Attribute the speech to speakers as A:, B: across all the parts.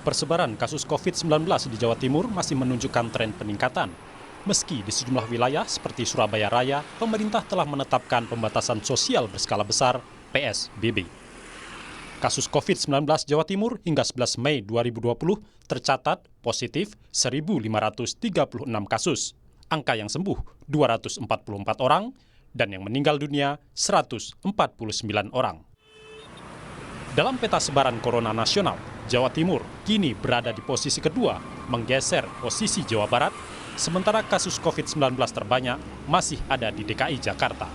A: Persebaran kasus COVID-19 di Jawa Timur masih menunjukkan tren peningkatan. Meski di sejumlah wilayah seperti Surabaya Raya, pemerintah telah menetapkan pembatasan sosial berskala besar (PSBB). Kasus COVID-19 Jawa Timur hingga 11 Mei 2020 tercatat positif 1.536 kasus. Angka yang sembuh 244 orang dan yang meninggal dunia 149 orang. Dalam peta sebaran corona nasional, Jawa Timur kini berada di posisi kedua, menggeser posisi Jawa Barat, sementara kasus COVID-19 terbanyak masih ada di DKI Jakarta.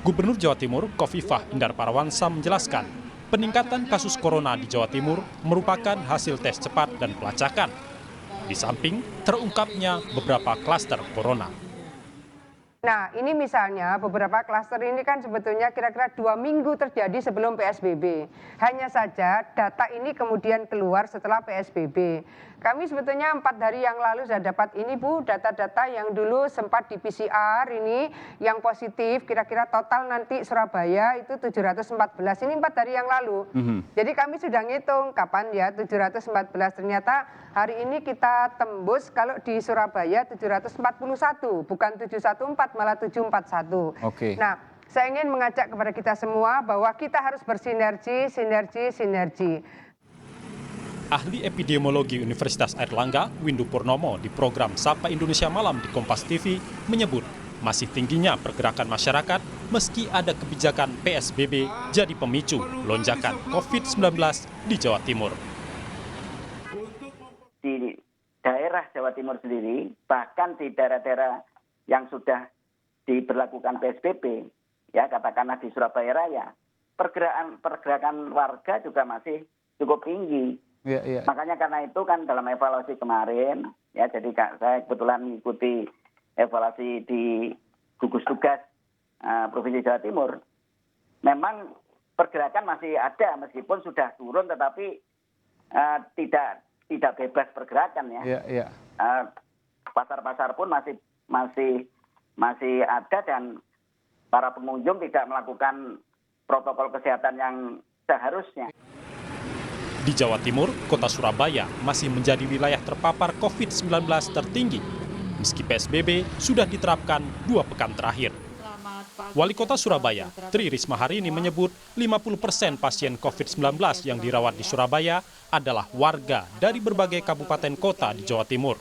A: Gubernur Jawa Timur, Khofifah Indar Parawansa menjelaskan, peningkatan kasus corona di Jawa Timur merupakan hasil tes cepat dan pelacakan. Di samping terungkapnya beberapa klaster corona.
B: Nah, ini misalnya beberapa klaster ini kan sebetulnya kira-kira 2 minggu terjadi sebelum PSBB. Hanya saja data ini kemudian keluar setelah PSBB. Kami sebetulnya 4 hari yang lalu sudah dapat ini Bu, data-data yang dulu sempat di PCR ini yang positif, kira-kira total nanti Surabaya itu 714. Ini 4 hari yang lalu. Jadi kami sudah ngitung kapan ya 714. Ternyata hari ini kita tembus kalau di Surabaya 741, bukan 714 malah 741.
C: Oke.
B: Nah, saya ingin mengajak kepada kita semua bahwa kita harus bersinergi, sinergi.
A: Ahli epidemiologi Universitas Airlangga, Windu Purnomo, di program Sapa Indonesia Malam di Kompas TV menyebut masih tingginya pergerakan masyarakat meski ada kebijakan PSBB jadi pemicu lonjakan COVID-19 di Jawa Timur.
D: Di daerah Jawa Timur sendiri, bahkan di daerah-daerah yang sudah diberlakukan PSBB, ya katakanlah di Surabaya Raya, pergerakan warga juga masih cukup tinggi.
C: Iya.
D: Makanya karena itu kan dalam evaluasi kemarin, ya jadi saya kebetulan mengikuti evaluasi di gugus tugas Provinsi Jawa Timur, memang pergerakan masih ada meskipun sudah turun, tetapi tidak bebas pergerakan ya.
C: Iya.
D: Pasar-pasar pun masih ada dan para pengunjung tidak melakukan protokol kesehatan yang seharusnya.
A: Di Jawa Timur, kota Surabaya masih menjadi wilayah terpapar COVID-19 tertinggi, meski PSBB sudah diterapkan 2 pekan terakhir. Wali Kota Surabaya, Tri Risma hari ini menyebut 50% pasien COVID-19 yang dirawat di Surabaya adalah warga dari berbagai kabupaten kota di Jawa Timur.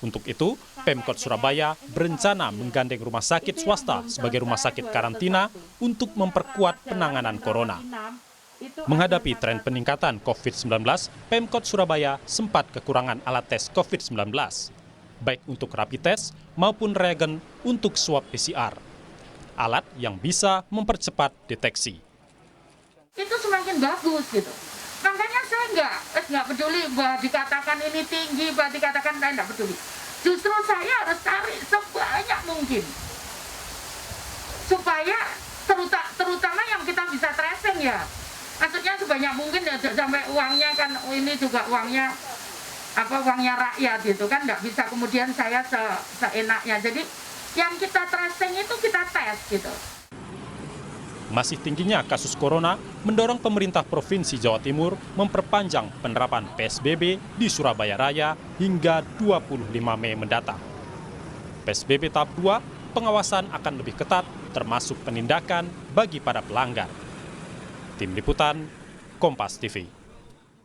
A: Untuk itu, Pemkot Surabaya berencana menggandeng rumah sakit swasta sebagai rumah sakit karantina untuk memperkuat penanganan corona. Menghadapi tren peningkatan COVID-19, Pemkot Surabaya sempat kekurangan alat tes COVID-19, baik untuk rapid test maupun reagen untuk swab PCR, alat yang bisa mempercepat deteksi.
E: Itu semakin bagus gitu. Makanya saya nggak peduli bahwa dikatakan ini tinggi, bahwa dikatakan saya nggak peduli. Justru saya harus cari sebanyak mungkin supaya terutama yang kita bisa tracing ya. Maksudnya sebanyak mungkin ya, sampai uangnya kan ini juga uangnya rakyat gitu kan, nggak bisa kemudian saya seenaknya. Jadi yang kita tracing itu kita tes gitu.
A: Masih tingginya kasus corona mendorong pemerintah Provinsi Jawa Timur memperpanjang penerapan PSBB di Surabaya Raya hingga 25 Mei mendatang. PSBB tahap 2, pengawasan akan lebih ketat termasuk penindakan bagi para pelanggar. Tim Liputan, Kompas TV.